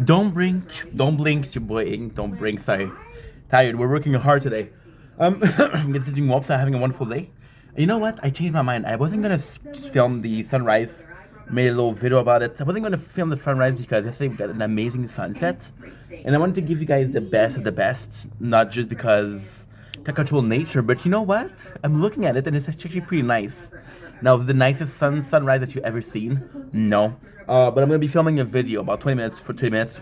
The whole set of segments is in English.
Don't blink, it's your boy Ink. Don't blink, sorry. Tired, we're working hard today. Just doing whoops, having a wonderful day. You know what? I changed my mind. I wasn't gonna just film the sunrise, made a little video about it. I wasn't gonna film the sunrise because yesterday we got an amazing sunset. And I wanted to give you guys the best of the best, not just because to control nature, but you know what? I'm looking at it and it's actually pretty nice. Now, is it the nicest sunrise that you've ever seen? No. But I'm gonna be filming a video about 20 minutes for 20 minutes.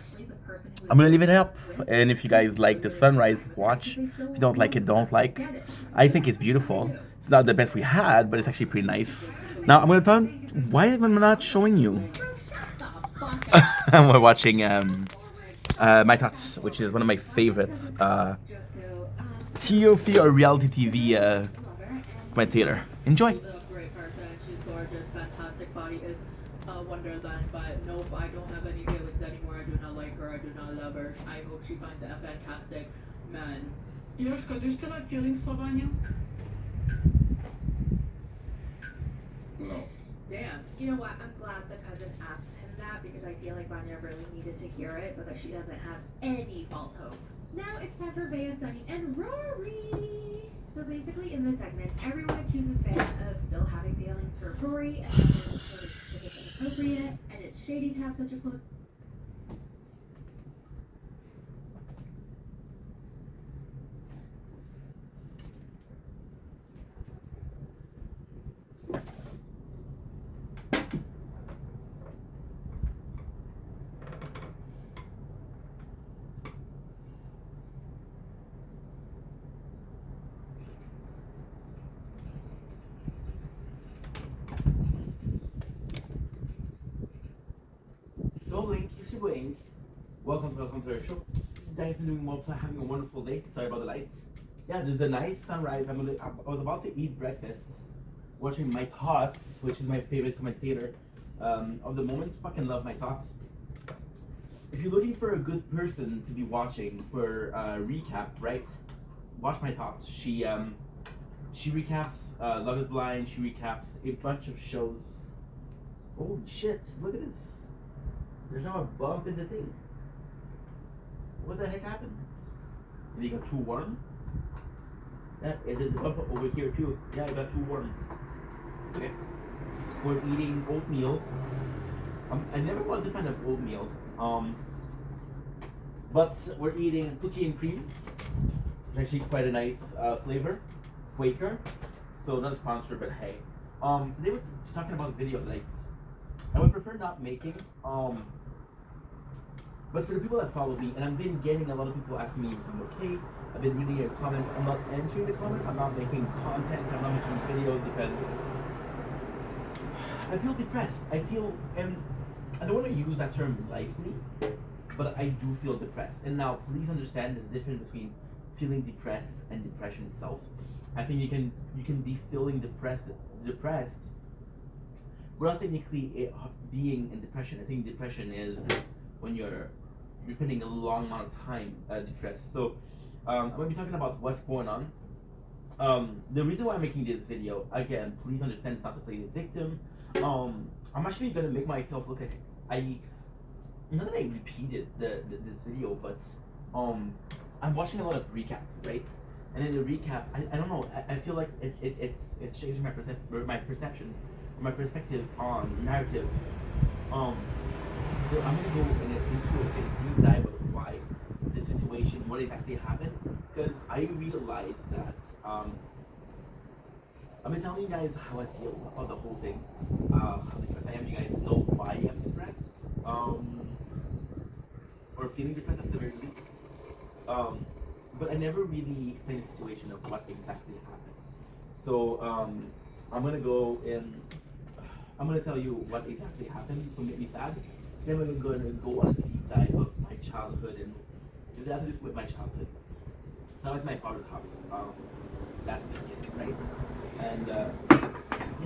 I'm gonna leave it up, and if you guys like the sunrise, watch. If you don't like it, don't like. I think it's beautiful. It's not the best we had, but it's actually pretty nice. Now I'm gonna tell why am I not showing you? We're watching My Thoughts, which is one of my favorites. TOC or reality TV commentator. Enjoy. Great person. She's gorgeous, fantastic body is a wonderland. But nope, I don't have any feelings anymore. I do not like her. I do not love her. I hope she finds a fantastic man. Yoshka, do you still have feelings for Vanya? No. Damn. You know what? I'm glad the cousin asked him that because I feel like Vanya really needed to hear it so that she doesn't have any false hope. Now it's time for Bea, Sunny, and Rory. So basically, in this segment, everyone accuses Bea of still having feelings for Rory, and others sort of think it's inappropriate, and it's shady to have such a close. Don't blink, it's your boy Ink. Welcome to our show. Guys are doing well, having a wonderful day. Sorry about the lights. Yeah, there's a nice sunrise. I was about to eat breakfast, watching My Thoughts, which is my favorite commentator of the moment. Fucking love My Thoughts. If you're looking for a good person to be watching for recap, right? Watch My Thoughts. She recaps Love Is Blind. She recaps a bunch of shows. Holy shit! Look at this. There's now a bump in the thing. What the heck happened? Did it got too warm? Yeah, it did a bump over here too. Yeah, it got too warm. It's okay. We're eating oatmeal. I never was a fan of oatmeal. But we're eating cookie and cream. It's actually quite a nice flavor. Quaker. So not a sponsor, but hey. Today we're talking about video like I would prefer not making. But for the people that follow me, and I've been getting a lot of people asking me if I'm okay. I've been reading your comments. I'm not entering the comments. I'm not making content. I'm not making videos because I feel depressed. I feel, and I don't want to use that term lightly, but I do feel depressed. And now, please understand the difference between feeling depressed and depression itself. I think you can be feeling depressed without technically being in depression. I think depression is when you're spending a long amount of time depressed. So I'm gonna be talking about what's going on. The reason why I'm making this video, again, please understand, it's not to play the victim. I'm actually gonna make myself look like not that I repeated this video, but I'm watching a lot of recap, right? And in the recap, I don't know, I feel like it's changing my perception, my perspective on narrative. So I'm gonna go into a deep dive of why the situation, what exactly happened, because I realized that I've been telling you guys how I feel about the whole thing, how depressed I am. You guys know why I'm depressed, or feeling depressed at the very least. But I never really explained the situation of what exactly happened. So I'm gonna go in. I'm gonna tell you what exactly happened to make me sad. Then we're gonna go on a deep dive of my childhood, and it has to do with my childhood. So I was my father's house last weekend, right? And we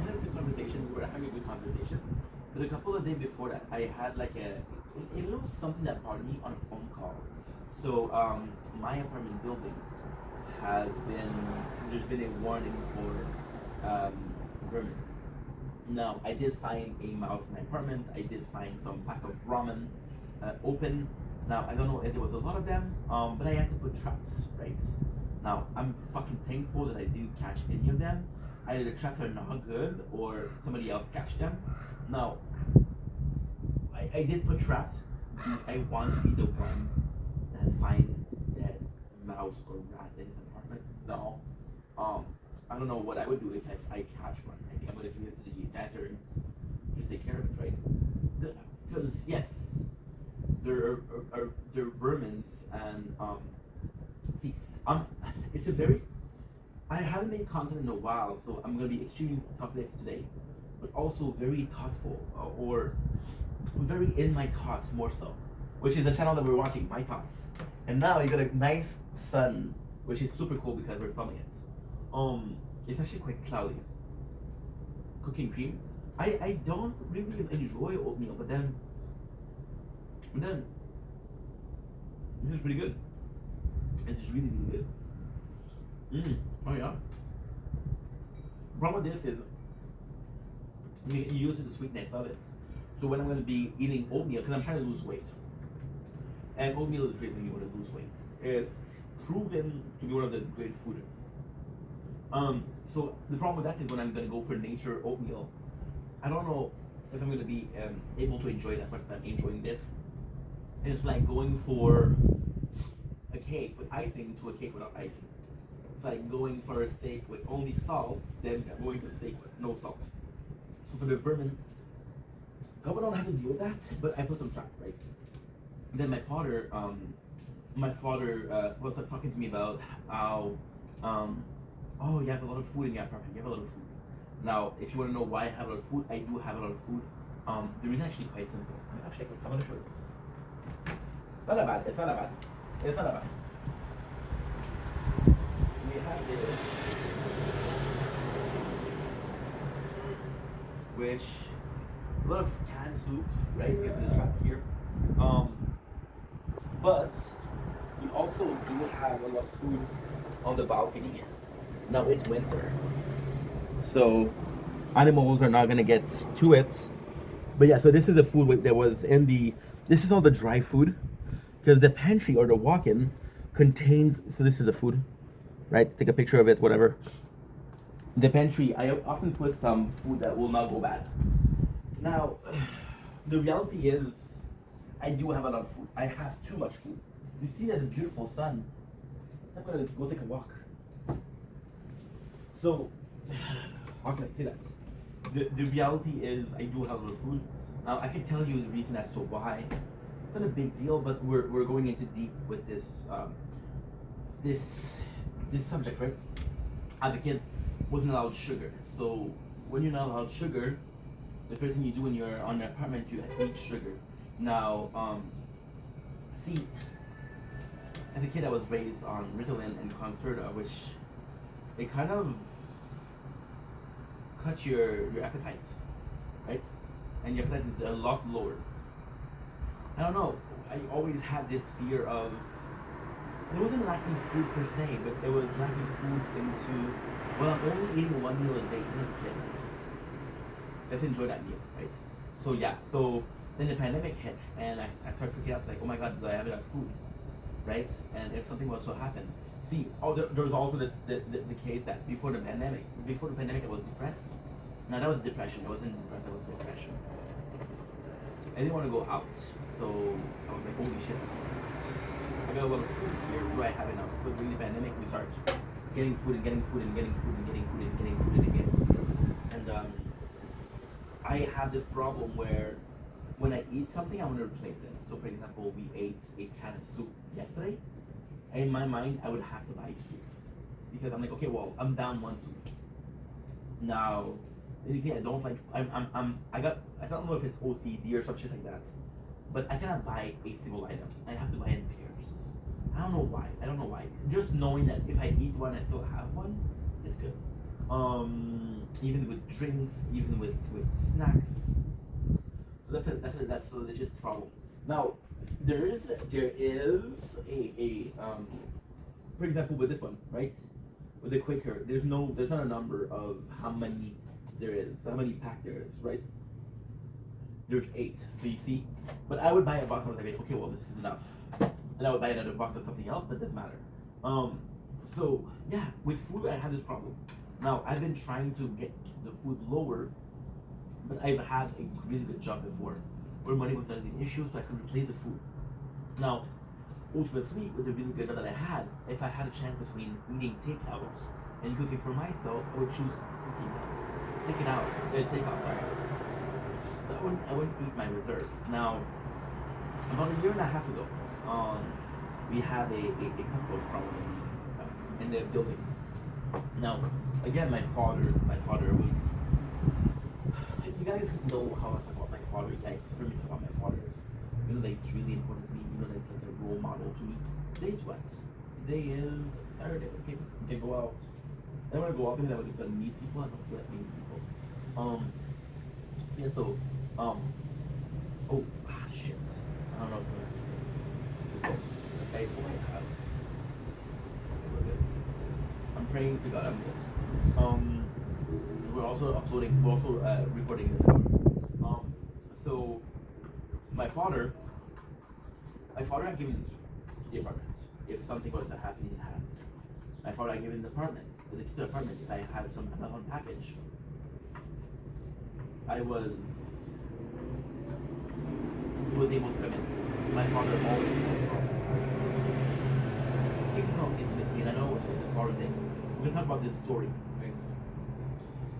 had a good conversation. We were having a good conversation. But a couple of days before that, I had like a little something that bothered me on a phone call. So my apartment building there's been a warning for vermin. Now, I did find a mouse in my apartment. I did find some pack of ramen open. Now I don't know if there was a lot of them, but I had to put traps, right? Now I'm fucking thankful that I didn't catch any of them. Either the traps are not good or somebody else catch them. Now I did put traps. Do I want to be the one that find dead mouse or rat in his apartment? No. I don't know what I would do if I catch one. I think I'm gonna give it to the janitor and just take care of it, right? Because yes, there are vermins and see it's a very I haven't made content in a while, so I'm gonna be extremely talkative today, but also very thoughtful or very in my thoughts more so, which is the channel that we're watching, My Thoughts. And now you got a nice sun, which is super cool because we're filming it. It's actually quite cloudy. Cooking cream. I don't really enjoy oatmeal, but then this is pretty good. This is really good. Oh yeah. The problem with this is, I mean, you use the sweetness of it. So when I'm going to be eating oatmeal, because I'm trying to lose weight, and oatmeal is great when you want to lose weight. It's proven to be one of the great food. So the problem with that is when I'm going to go for nature oatmeal, I don't know if I'm going to be able to enjoy it as much as I'm enjoying this. And it's like going for a cake with icing to a cake without icing. It's like going for a steak with only salt, then going to a steak with no salt. So for the vermin, I hope I don't have to deal with that, but I put some trap, right? And then my father was talking to me about how, oh, you have a lot of food in your apartment. You have a lot of food. Now, if you want to know why I have a lot of food, I do have a lot of food. The reason is actually quite simple. Actually, I'm gonna show you. Not that bad. It's not that bad. It's not that bad. We have this, which a lot of canned soup, right? It's in the trap here. But we also do have a lot of food on the balcony. Now it's winter, so animals are not gonna get to it. But yeah, so this is the food that was in the. This is all the dry food, because the pantry or the walk-in contains. So this is the food, right? Take a picture of it, whatever. The pantry, I often put some food that will not go bad. Now, the reality is, I do have a lot of food. I have too much food. You see, there's a beautiful sun. I'm gonna go take a walk. So, how can I say that? The reality is, I do have a lot of food. Now, I can tell you the reason as to why. It's not a big deal, but we're going into deep with this this subject, right? As a kid, wasn't allowed sugar. So when you're not allowed sugar, the first thing you do when you're on your apartment, you eat sugar. Now, see, as a kid, I was raised on Ritalin and Concerta, which it kind of cuts your appetite, right? And your appetite is a lot lower. I don't know. I always had this fear of. It wasn't lacking food per se, but it was lacking food into. Well, I'm only eating one meal a day as a kid. Let's enjoy that meal, right? So yeah. So then the pandemic hit, and I started freaking out. It's like, oh my god, do I have enough food, right? And if something was to happen, see, there was also the case that before the pandemic, I was depressed. Now that was depression. I wasn't depressed. I was depression. I didn't want to go out, so I was like, holy shit. I got a lot of food here. Do I have enough? So during the pandemic, we started getting food and getting food and getting food and getting food and getting food and getting food. And I have this problem where when I eat something, I want to replace it. So for example, we ate a can of soup yesterday. And in my mind, I would have to buy soup. Because I'm like, okay, well, I'm down one soup. Now, anything I don't like, I don't know if it's OCD or some shit like that. But I cannot buy a single item. I have to buy in pairs. I don't know why. Just knowing that if I eat one, I still have one, is good. Even with drinks, even with snacks. So that's a legit problem. Now, there is a for example with this one, right? With the Quaker, there's not a number of how many there is, how many pack there is, right? there's 8. So you see, but I would buy a box and I was like, okay, well this is enough. Then I would buy another box of something else, but it doesn't matter. So yeah, with food I had this problem. Now I've been trying to get the food lower, but I've had a really good job before, where money was not an issue, so I could replace the food. Now, ultimately, with the really good job that I had, if I had a chance between eating takeout and cooking for myself, I would choose cooking out. Takeout, sorry. I wouldn't eat my reserve. Now, about a year and a half ago, we had a cockroach problem in the building. Now, again, my father was. You guys know how I talk about my father. You guys heard me talk about my father. You know that it's really important to me. You know that it's like a role model to me. Today's what? Today is Saturday. Okay, we can go out. I don't want to go out because I want to meet people. I don't feel like meeting people. Yeah. So, shit. I don't know if I'm okay. Boy, we're good. I'm praying to God. I'm good. We're also uploading. We're also recording this. So my father had given the key to the apartments. If something was to happen, it happened. My father had given the key to the apartment. If I had some Amazon package, he was able to come in. My father always typical intimacy, and I know it's a father thing. We're gonna talk about this story, right?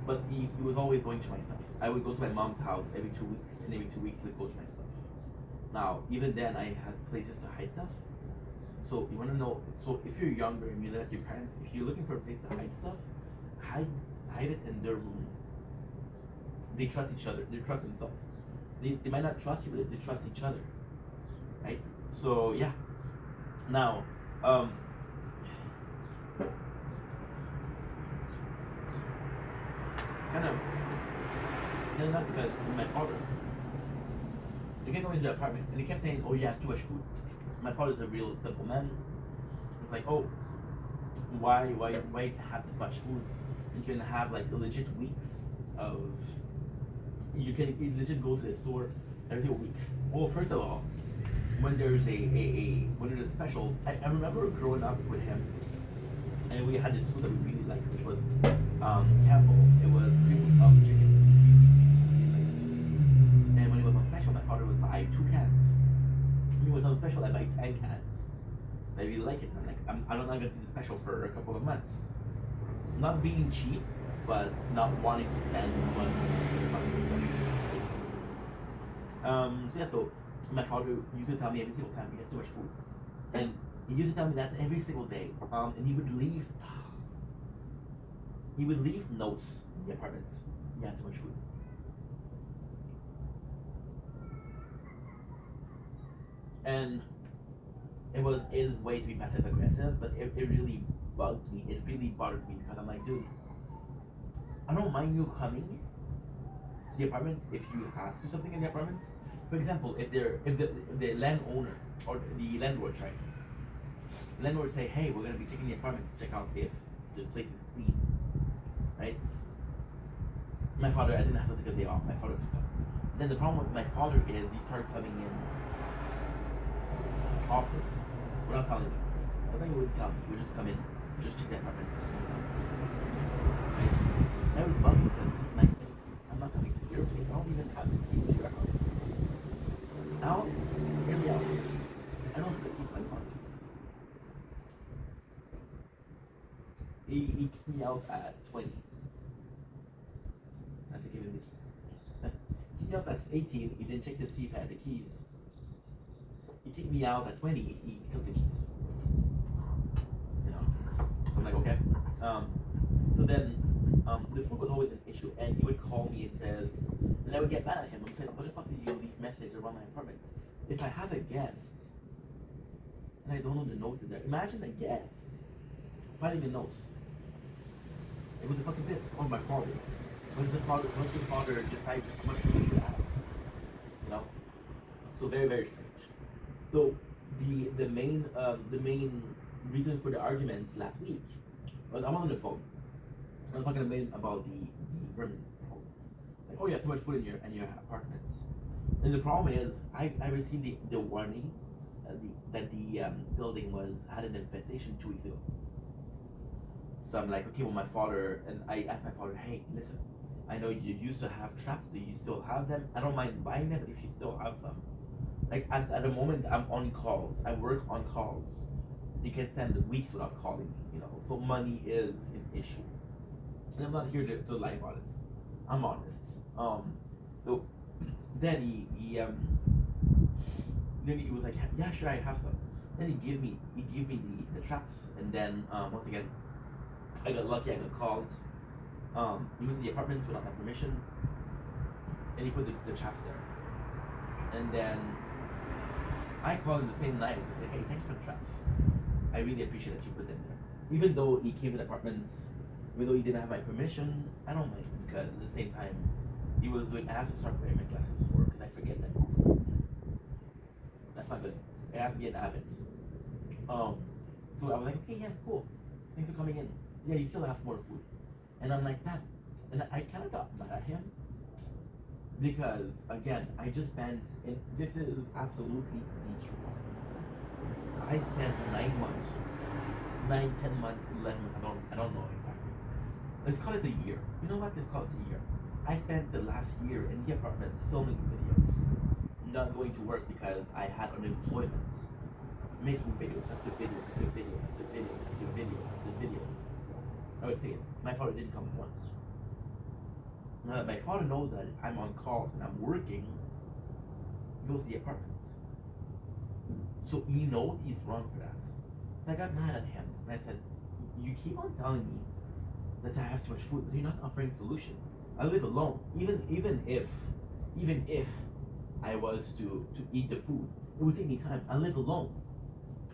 But he was always going to my stuff. I would go to my mom's house every 2 weeks, and every 2 weeks he would go to my stuff. Now, even then, I had places to hide stuff. So you want to know? So if you're younger and you live at your parents, if you're looking for a place to hide stuff, hide it in their room. They trust each other. They trust themselves. They might not trust you, but they trust each other, right? So yeah. Now, kind of enough because my father, he kept going to the apartment and he kept saying, "Oh, you have too much food." My father's a real simple man. It's like, "Oh, why have this much food? You can have like legit weeks of. You can legit go to the store every single week." Well, first of all, when there's when there's a special, I remember growing up with him, and we had this food that we really liked, which was Campbell. It was chicken. And when it was on special, my father would buy 2 cans. When it was on special, I buy 10 cans. I really like it. I'm like, I'm not gonna see the special for a couple of months. Not being cheap, but not wanting to spend money. So yeah, so my father used to tell me every single time he has too much food, and he used to tell me that every single day. And he would leave notes in the apartments. He has too much food. And it was his way to be passive aggressive, but it really bugged me. It really bothered me because I'm like, dude, I don't mind you coming to the apartment if you have to do something in the apartment. For example, if the landowner or the landlord, right? The landlord say, "Hey, we're gonna be checking the apartment to check out if the place is clean," right? My father, I didn't have to take a day off. My father would come. Then the problem with my father is he started coming in often without telling me. Something he wouldn't tell me. He would just come in, just check the apartment. Right? That would bug me because it's my place. I'm not coming to your place. I don't even have the keys to your house. Now, hear me out. I don't have the keys to my father's house. He kicked me out at 20. I had to give him the key. He kicked me out at 18. He didn't check to see if I had the keys. He kicked me out at 20. He took the keys. You know. So I'm like, okay. So then, the food was always an issue, and he would call me and says, and I would get mad at him. I'm saying, "What the fuck did you leave message around my apartment? If I have a guest and I don't know the notes in there, imagine a guest finding the notes. Like, what the fuck is this? Oh, my father. Once the father decides how much food you have, you know? So very, very strange. So the main reason for the arguments last week was I'm on the phone. I was talking about the vermin problem. Like, oh, you have too much food in your apartment. And the problem is, I received the warning that the building had an infestation 2 weeks ago. So I'm like, okay, well, my father, and I asked my father, hey, listen, I know you used to have traps. Do you still have them? I don't mind buying them, but if you still have some, like at the moment I'm on calls, I work on calls. You can spend weeks without calling me, So money is an issue, and I'm not here to lie about it. I'm honest. So then he was like, yeah, sure, I have some. Then he gave me the traps, and then once again, I got lucky. I got called. He went to the apartment without my permission, and he put the traps there. And then I called him the same night to say, hey, thank you for the traps. I really appreciate that you put them there. Even though he came to the apartment, even though he didn't have my permission, I don't mind, because at the same time, he was doing. I have to start wearing my glasses at work, and I forget them often. That's not good. I have to get habits. So I was like, okay, yeah, cool. Thanks for coming in. Yeah, you still have more food. And I'm like that. And I kind of got mad at him. Because, again, I just spent, and this is absolutely the truth. I spent 9 months, 10 months, 11 months, I don't know exactly. Let's call it a year. You know what? Let's call it a year. I spent the last year in the apartment filming videos. Not going to work because I had unemployment. Making videos after videos after videos after videos after videos after videos. I was saying, my father didn't come once. Now that my father knows that I'm on calls and I'm working, he goes to the apartment. So he knows he's wrong for that. So I got mad at him and I said, you keep on telling me that I have too much food, but you're not offering a solution. I live alone. Even if I was to eat the food, it would take me time. I live alone.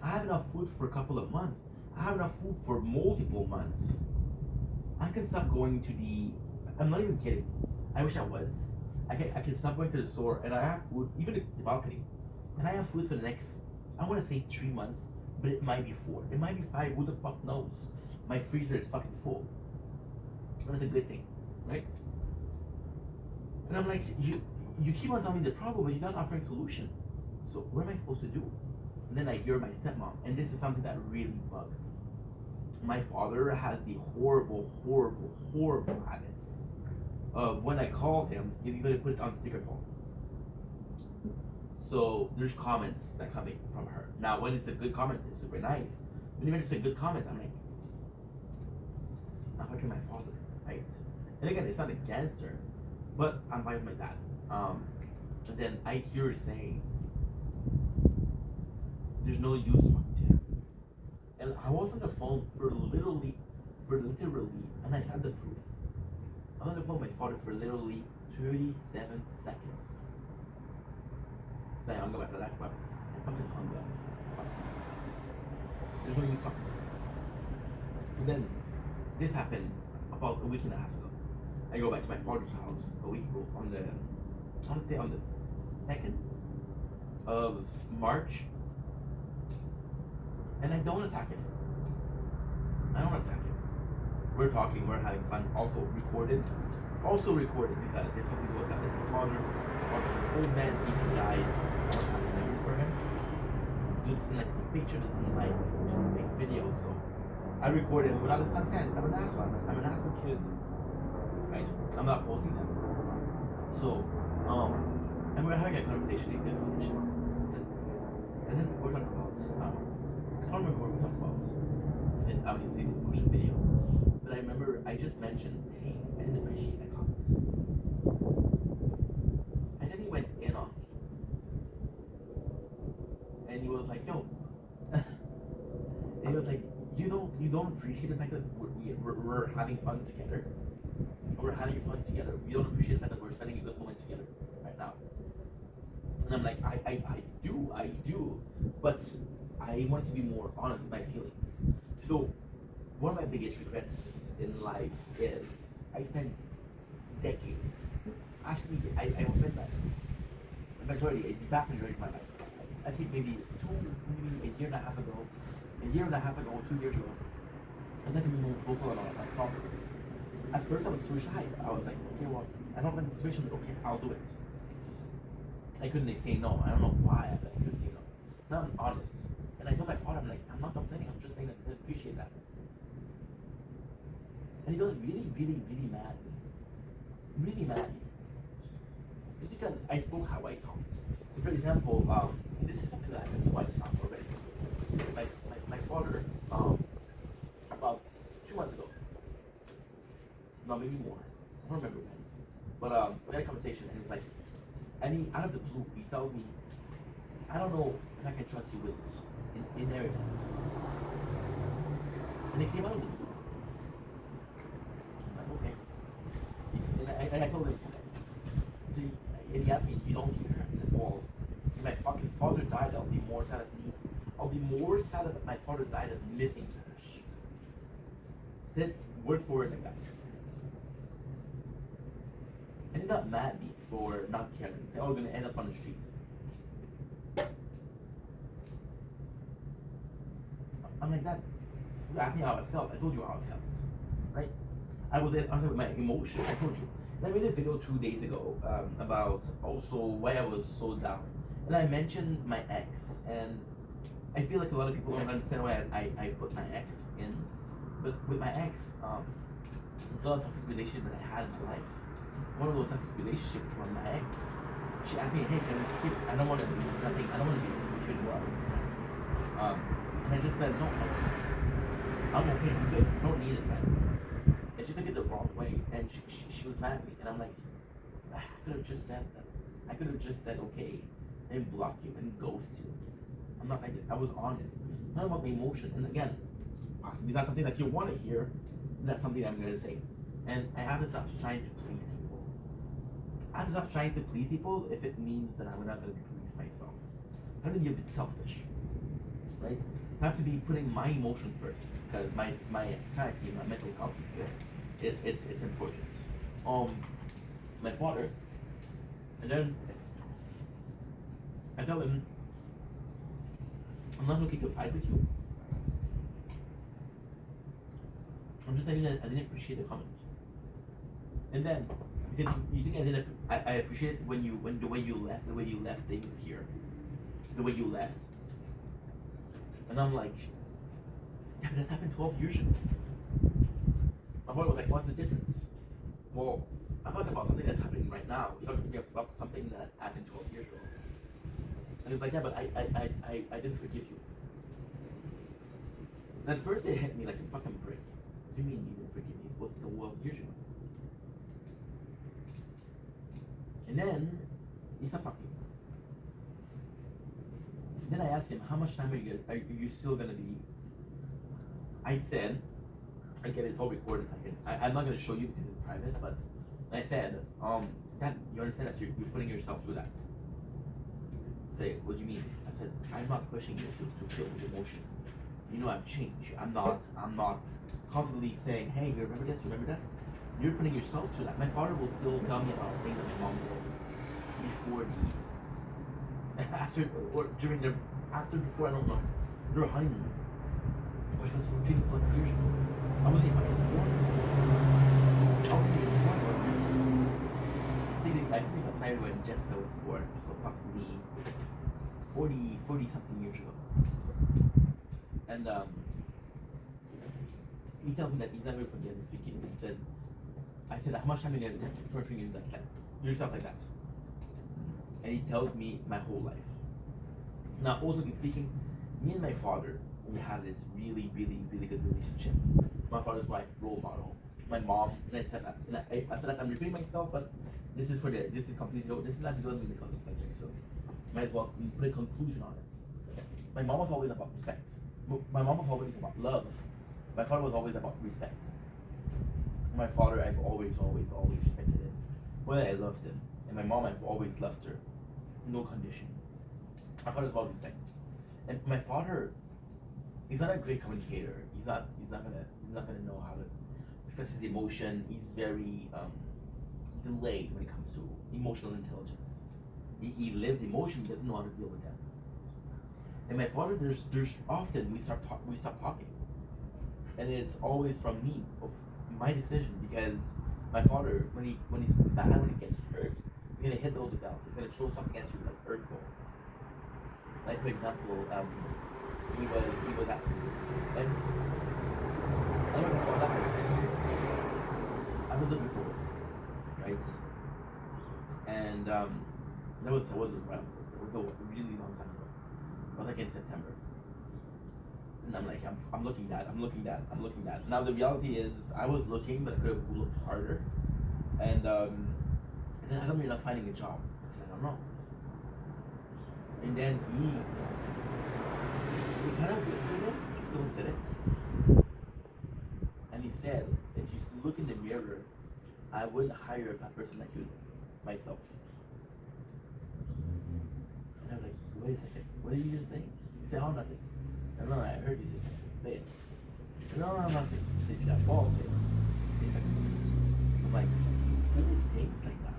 I have enough food for a couple of months. I have enough food for multiple months. I can stop going to I'm not even kidding. I wish I was. I can stop going to the store and I have food, even the balcony. And I have food for the next, I want to say 3 months, but it might be 4. It might be 5. Who the fuck knows? My freezer is fucking full. That's a good thing, right? And I'm like, you keep on telling me the problem, but you're not offering a solution. So what am I supposed to do? And then I hear my stepmom, and this is something that really bugs me. My father has the horrible habits of when I call him, he's gonna put it on speakerphone. So there's comments that come in from her. Now, when it's a good comment, it's super nice. When even it's a good comment, I'm like, I'm fucking my father, right? And again, it's not against her, but I'm fine with my dad. And then I hear her saying, there's no use talking to him. And I was on the phone for literally, and I had the proof. I was on the phone with my father for literally 37 seconds. So I hung up after that, but I fucking hung up. Fuck. There's no use talking to him. So then, this happened about a week and a half ago. I go back to my father's house a week ago on the 2nd of March. And I don't attack him. We're talking, we're having fun, also recorded because if something goes happen to my father, an old man, if he dies, I don't have a memory for him. He doesn't like to take pictures, doesn't like to make videos, so I record him without his consent. I'm an asshole. I'm an asshole kid. Right? I'm not posting them. So, and we're having a conversation, and then we're talking about, I don't remember what we talked about. And obviously didn't watch the video. But I remember I just mentioned, hey, I didn't appreciate that comment. And then he went in on me. And he was like, yo. And he was like, you don't appreciate the fact that we're having fun together. We're having fun together. You don't appreciate the fact that we're spending a good moment together right now. And I'm like, I do. But I want to be more honest with my feelings. So one of my biggest regrets in life is I spent decades. Actually, I will spend the vast majority of my life. I think maybe a year and a half ago, 2 years ago, I was like to be more vocal about my problems. At first I was too shy. I was like, okay, well, I don't like the situation, but okay, I'll do it. I couldn't say no. I don't know why, but I couldn't say no. Now I'm honest. And I told my father, I'm like, I'm not complaining, I'm just saying that I didn't appreciate that. And he got really, really, really mad at me. Really mad at me. It's because I spoke how I talked. So for example, this is something that happened twice now already. My father, about 2 months ago, no, maybe more, I don't remember when, but we had a conversation and it's like, out of the blue, he tells me, I don't know if I can trust you with inheritance. And it came out of the blue. I'm like, okay. And I told him, see, and he asked me, you don't care? I said, well, if my fucking father died, I'll be more sad at me. I'll be more sad that my father died than missing cash. Then, word for word like that. And he got mad at me for not caring. He said, oh, we're gonna end up on the streets. I'm like that. You asked me how I felt. I told you how I felt, right? I was with my emotion. I told you. And I made a video 2 days ago about also why I was so down. And I mentioned my ex, and I feel like a lot of people don't understand why I put my ex in. But with my ex, it's a lot of toxic relationship that I had in my life. One of those toxic relationships was my ex. She asked me, hey, can we skip? I don't want to do nothing. I don't want to be with you anymore. And I just said, no, I'm okay, I'm good. I don't need a friend. And she took it the wrong way, and she was mad at me. And I'm like, I could have just said that. I could have just said, okay, and block you and ghost you. I'm not like that. I was honest. Not about the emotion. And again, possibly that's something that you want to hear, and that's something I'm going to say. And I have to stop trying to please people. I have to stop trying to please people if it means that I'm not going to please myself. I have to be a bit selfish, right? I have to be putting my emotion first, because my anxiety, my mental health is good. It's important. My father, and then I tell him, I'm not looking to fight with you. I'm just saying that I didn't appreciate the comment. And then he said, "You think I didn't? I appreciate when the way you left things here, the way you left." And I'm like, yeah, but that happened 12 years ago. My father was like, what's the difference? Well, I'm talking about something that's happening right now. You're talking about something that happened 12 years ago. And he's like, yeah, but I didn't forgive you. And at first it hit me like a fucking brick. What do you mean you didn't forgive me? What's the 12 years ago? And then he stopped talking. Then I asked him, how much time are you still gonna be? I said, I get it, it's all recorded. I'm not gonna show you because it's private, but I said, that you understand that you're putting yourself through that. Say, what do you mean? I said, I'm not pushing you to feel with emotion. You know I've changed. I'm not constantly saying, hey, you remember this, remember that? You're putting yourself through that. My father will still tell me about things that my mom did before before, I don't know, their honeymoon, which was 20 plus years ago. I wasn't even fucking born. I think I got married when Jessica was born, so possibly 40 something years ago. And he tells me that he's never forgiven me. He said, I said, how much time are you gonna take torturing you like that? Yourself like that. And he tells me my whole life. Now, ultimately speaking, me and my father, we had this really, really, really good relationship. My father's my role model. My mom, and I said that. And I said that I'm repeating myself, but this is completely, this is not going to be on the subject, so might as well put a conclusion on it. My mom was always about respect. My mom was always about love. My father was always about respect. My father, I've always respected him. Whether I loved him. And my mom, I've always loved her. No condition. My father's about respect. And my father, he's not a great communicator. He's not gonna know how to express his emotion. He's very delayed when it comes to emotional intelligence. He lives emotion, he doesn't know how to deal with them. And my father, there's often we stop talking, and it's always from me, of my decision, because my father, when he's mad, when he gets hurt, gonna hit below the belt. He's gonna throw something at you like hurtful. Like for example, he was at and I don't know that I was looking forward, right? And that was a while ago. It was a really long time ago. It was like in September. And I'm like, I'm looking that. Now the reality is, I was looking, but I could have looked harder. And I said, how come you're not finding a job? I said, I don't know. And then he kind of whispered it, he still said it. And he said, if you look in the mirror, I wouldn't hire a fat person like you, myself. And I was like, wait a second, what did you just say? He said, oh, nothing. No, I heard you say it. No, nothing. He said, if you have balls, say it. I'm like, who thinks like that?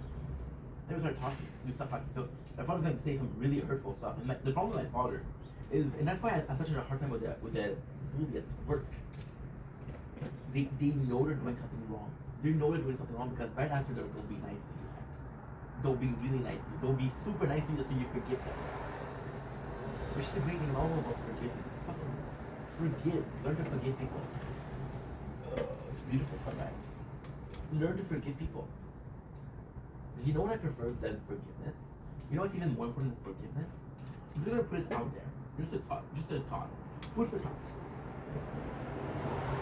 Then we started talking, so we stopped talking. So my father's gonna say some really hurtful stuff. And the problem with my father is, and that's why I have such a hard time with the bully at work. They know they're doing something wrong. They know they're doing something wrong because right after they'll be nice to you. They'll be really nice to you. They'll be super nice to you so you forgive them. Which is the great thing all about forgiveness. Forgive. Learn to forgive people. It's beautiful sometimes. Learn to forgive people. You know what I prefer than forgiveness? You know what's even more important than forgiveness? I'm just gonna put it out there. Just a thought. Food for thought.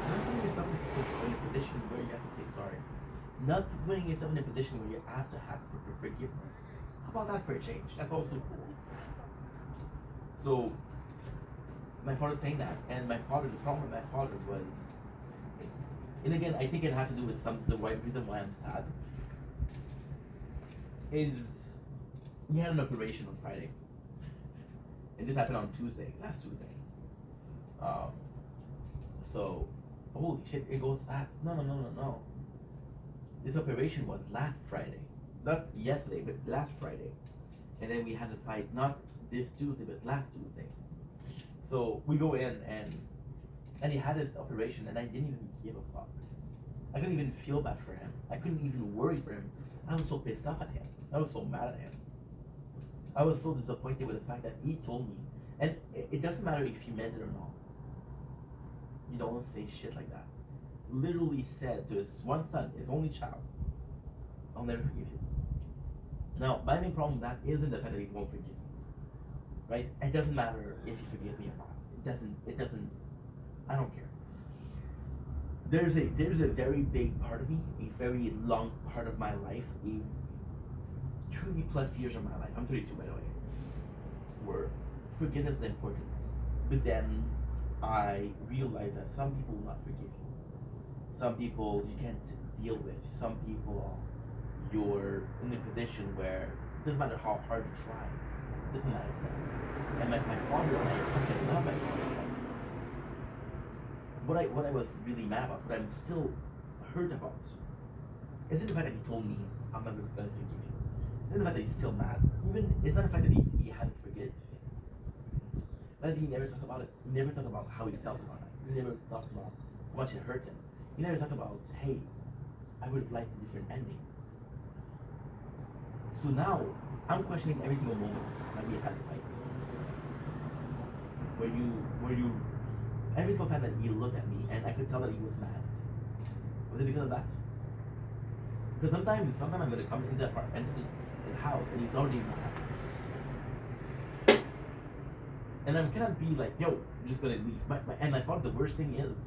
Not putting yourself in a position where you have to say sorry. Not putting yourself in a position where you have to ask for forgiveness. How about that for a change? That's also cool. So, my father's saying that, and the problem with my father was, and again, I think it has to do with the reason why I'm sad, is he had an operation on Friday. And this happened on last Tuesday. So, holy shit, it goes fast. No. This operation was last Friday. Not yesterday, but last Friday. And then we had to fight, not this Tuesday, but last Tuesday. So we go in and he had this operation and I didn't even give a fuck. I couldn't even feel bad for him. I couldn't even worry for him. I was so pissed off at him. I was so mad at him. I was so disappointed with the fact that he told me, and it doesn't matter if he meant it or not. You don't say shit like that. Literally said to his one son, his only child, I'll never forgive you. Now, my main problem with that isn't the fact that he won't forgive me. Right? It doesn't matter if you forgive me or not. It doesn't, I don't care. There's a very big part of me, a very long part of my life, 20+ years of my life, I'm 32 by the way, where forgiveness is important. But then I realized that some people will not forgive you. Some people you can't deal with. Some people you're in a position where it doesn't matter how hard you try, it doesn't matter to them. And my father, and I fucking love my father. What I was really mad about, what I'm still hurt about, isn't the fact that he told me I'm never gonna forgive you. It's not the fact that he's still mad. It's not the fact that he hadn't forgiven me. But he never talked about it. He never talked about how he felt about it. He never talked about how much it hurt him. He never talked about, hey, I would have liked a different ending. So now, I'm questioning every single moment that we had fights. Where you, every single time that he looked at me and I could tell that he was mad. Was it because of that? Because sometimes I'm gonna come into the house and he's already mad. And I'm gonna be like, yo, I'm just gonna leave. And my father, the worst thing is,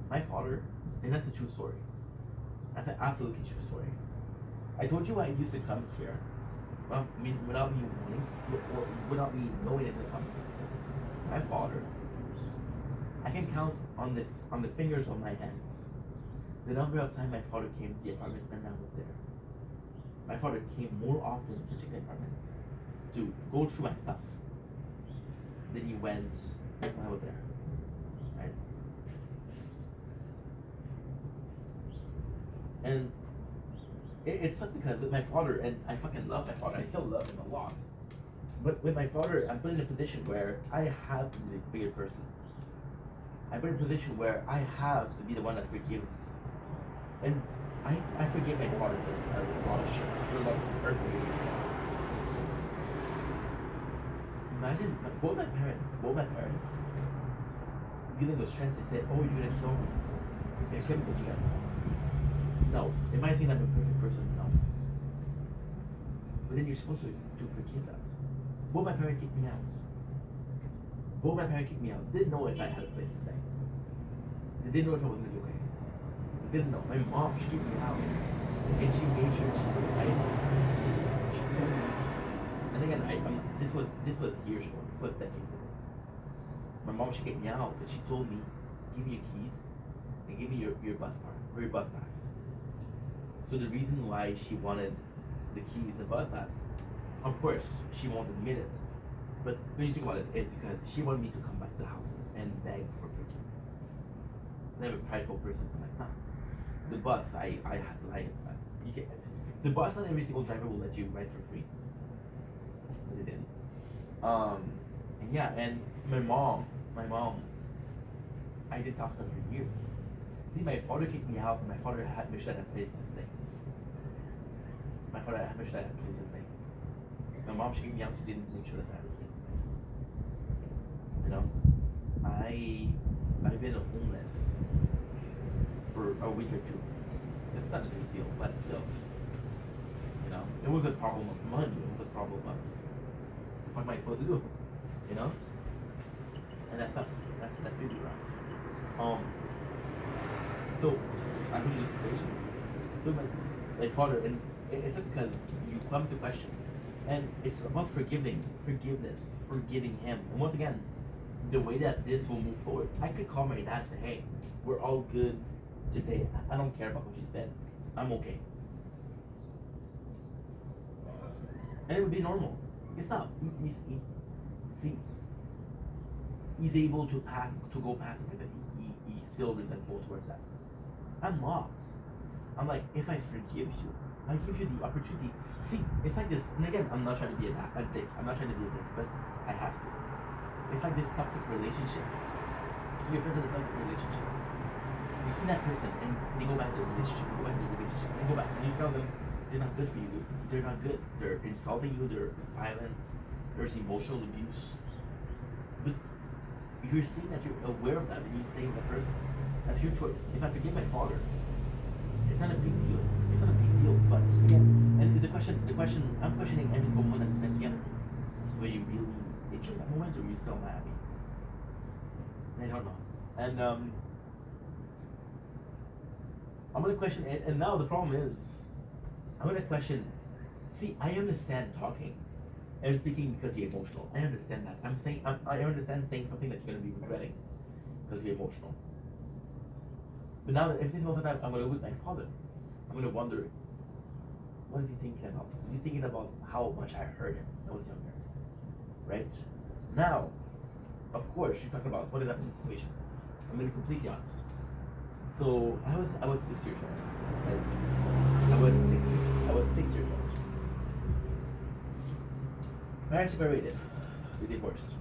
my father, and that's a true story. That's an absolutely true story. I told you I used to come here, well, without me wanting, or without me knowing it to come. My father, I can count on the fingers of my hands the number of times my father came to the apartment when I was there. My father came more often to check the apartment, to go through my stuff, than he went when I was there. Right? And it sucks because with my father, and I fucking love my father, I still love him a lot. But with my father, I'm put in a position where I have to be the bigger person. I'm put in a position where I have to be the one that forgives. And I forgave my father for a lot of shit, for a lot of earthly reasons. Imagine both my parents dealing with stress. They said, "Oh, you're gonna kill me. You're gonna kill me with stress." No, it might seem like I'm a perfect person, no. But then you're supposed to forgive that. Both my parents kicked me out. Both my parents kicked me out. Didn't know if I had a place to stay. They didn't know if I was gonna be okay. They didn't know. My mom, she kicked me out. And she made sure she told me. She told me. And again, this was years ago. This was decades ago. My mom, she kicked me out, but she told me, "Give me your keys and give me your bus card or your bus pass." So the reason why she wanted the keys and bus pass, of course, she won't admit it. But when you think about it, it's because she wanted me to come back to the house and beg for forgiveness. And I'm a prideful person, so I'm like, nah. The bus, I had to lie. You get the bus. Not every single driver will let you ride for free. But they didn't. And yeah, and my mom, I didn't talk to her for years. See, my father kicked me out, and my father had made sure that I had a place to stay. My father had made sure that I had a place to stay. My mom, she kicked me out, she didn't make sure that I had a place to stay. You know, I've been homeless for a week or two. It's not a big deal, but still. You know, it was a problem of money. It was a problem of what am I supposed to do? You know, and that's tough. That's really rough. So I'm in this situation with my father, and it's just because you come to question, and it's about forgiving him. And once again, the way that this will move forward, I could call my dad and say, "Hey, we're all good today. I don't care about what you said. I'm okay." And it would be normal. It's not. See, he's able to go past the fact that he's still resentful towards that. I'm not. I'm like, if I forgive you, I give you the opportunity. See, it's like this, and again, I'm not trying to be a dick. I'm not trying to be a dick, but I have to. It's like this toxic relationship. Your friends in a toxic relationship. You see that person, and they go back to the relationship, they go back, and you tell them, they're not good for you, dude. They're not good. They're insulting you, they're violent, there's emotional abuse. But you're seeing that you're aware of that and you stay with that person. That's your choice. If I forgive my father, it's not a big deal. It's not a big deal, but again, and the question, I'm questioning every single moment that we spent together. Were you really enjoying that moment, or were you still not happy? I don't know. And I'm gonna question it, and now the problem is, I'm gonna question. See, I understand talking and speaking because you're emotional. I understand that. I understand saying something that you're gonna be regretting because you're emotional. But now that everything's all the time, I'm gonna with my father. I'm gonna wonder, what is he thinking about? Is he thinking about how much I hurt him when I was younger? Right? Now, of course, you're talking about what is happening in the situation. I'm gonna be completely honest. So I was 6 years old. Right? I was 6 years old. Parents separated. We divorced.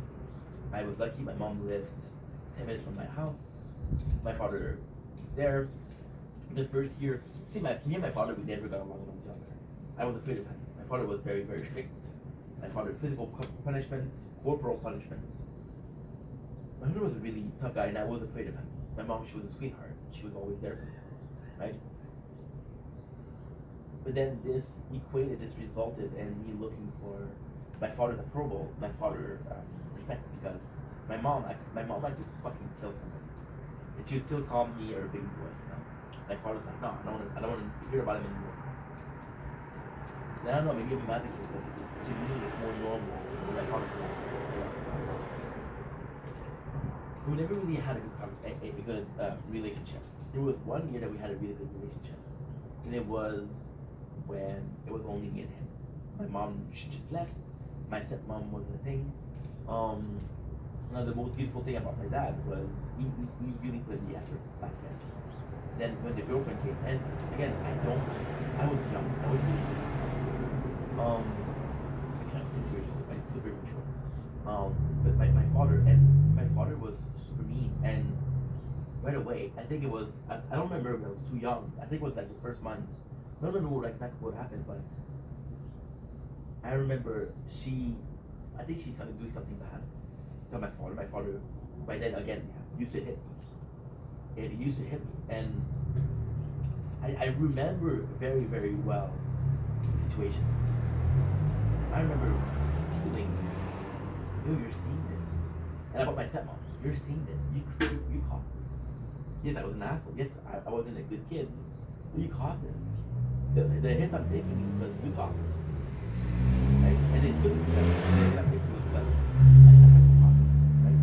I was lucky. My mom lived 10 minutes from my house. My father was there. The first year, see, me and my father, we never got along when I was younger. I was afraid of him. My father was very, very strict. My father, physical punishments, corporal punishments. My father was a really tough guy, and I was afraid of him. My mom, she was a sweetheart. She was always there for me, right? But then this resulted in me looking for my father's approval, my father's respect, because my mom liked to fucking kill somebody, and she would still call me a big boy. You know? My father's like, no, I don't want to hear about him anymore. And I don't know, maybe I'm mad at but to me it's more normal when my father's like, so we never really had a good relationship. There was 1 year that we had a really good relationship, and it was when it was only me and him. My mom, she just left. My stepmom wasn't a thing. Now the most beautiful thing about my dad was we really put in the effort back then. Then when the girlfriend came, and again, I was young. I was really young. Again, I'm 6 years old, right? Super mature. But my father was super mean, and right away. I think it was, I don't remember when I was too young. I think it was like the first month. I don't remember exactly what happened, but I remember I think she started doing something bad to my father. My father, by then again, used to hit me. And he used to hit me. And I remember very, very well the situation. I remember feeling, yo, you're seeing this. And about my stepmom, you're seeing this. You caused this. Yes, I was an asshole. Yes, I wasn't a good kid. But you caused this. The hits I'm taking because you caused this. Right? And they still do that. They hit I'm taking because I caused it. Right?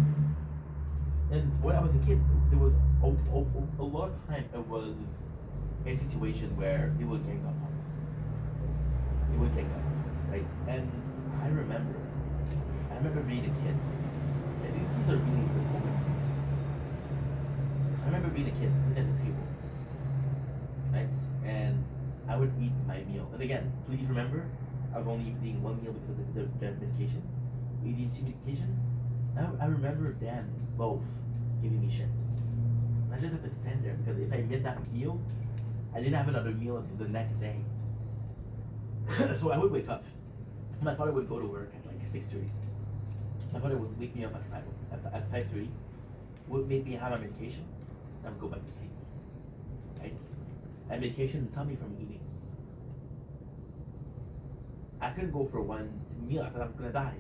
And when I was a kid, there was a lot of time it was a situation where they would gang up on me. They would gang up, right? And I remember being a kid. And these are really good memories. I remember being a kid sitting at the table, right? And I would eat my meal. And again, please remember, I was only eating one meal because of the medication. ADHD medication. I remember them both giving me shit. And I just had to stand there because if I missed that meal, I didn't have another meal until the next day. So I would wake up. My father would go to work at like 6:30. My father would wake me up at 5:30, would make me have my medication, and I would go back to sleep. Right? And medication would stop me from eating. I couldn't go for one meal. I thought I was gonna die.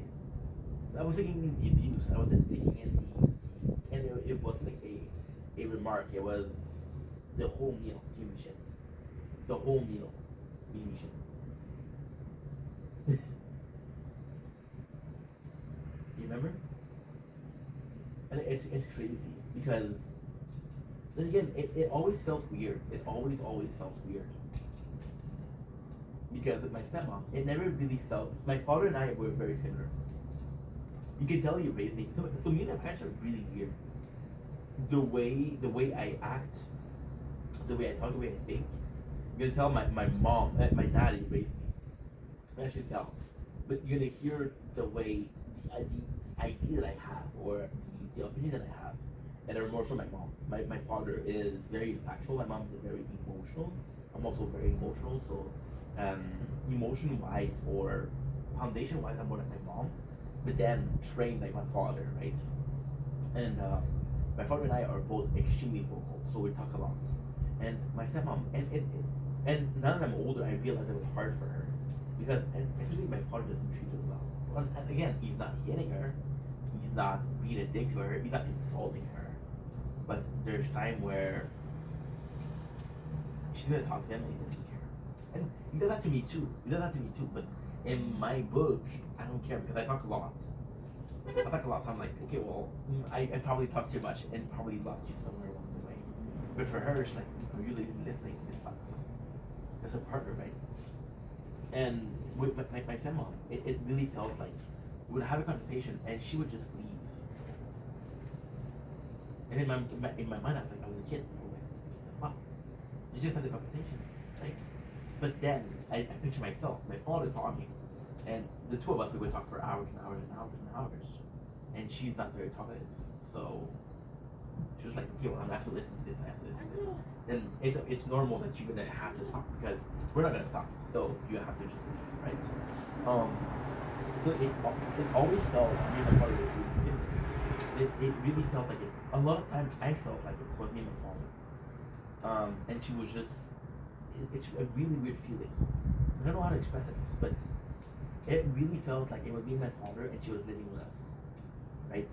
So I was taking in the abuse. I wasn't taking in and it wasn't like a remark. It was the whole meal giving me shit. The whole meal giving me shit. You remember? And it's crazy because then again it always felt weird. It always felt weird. Because with my stepmom, it never really felt. My father and I were very similar. You can tell he raised me. So me and my parents are really weird. The way I act, the way I talk, the way I think. You can tell my mom, my daddy raised me. I should tell. But you're gonna hear the way, the idea that I have, or the opinion that I have, that are more from my mom. My father is very factual. My mom is very emotional. I'm also very emotional. So, emotion-wise or foundation-wise, I'm more like my mom. But then trained like my father, right? And my father and I are both extremely vocal, so we talk a lot. And my stepmom, and now that I'm older, I realize it was hard for her because, and especially my father doesn't treat her well. And again, he's not hitting her, he's not being a dick to her, he's not insulting her. But there's time where she's gonna talk to him and he doesn't care. And he does that to me too. But in my book, I don't care because I talk a lot. So I'm like, okay, well, I probably talked too much and probably lost you somewhere along the way. But for her, she's like, you're really listening. This sucks. As a partner, right? And with my stepmom, it really felt like we would have a conversation and she would just leave. And in my mind, I was like, I was a kid. I was like, what the fuck? You just had the conversation, right? But then I picture myself, my father talking, and the two of us, we would talk for hours and hours and hours and hours. And she's not very talkative, so she was like, okay, well, I have to listen to this, Then it's normal that you're gonna have to stop because we're not gonna stop, so you have to just leave, right? So it always felt me and my father were really similar. It really felt like it. A lot of times I felt like it was me and my father. And she was just. It's a really weird feeling. I don't know how to express it, but it really felt like it was me and my father, and she was living with us, right?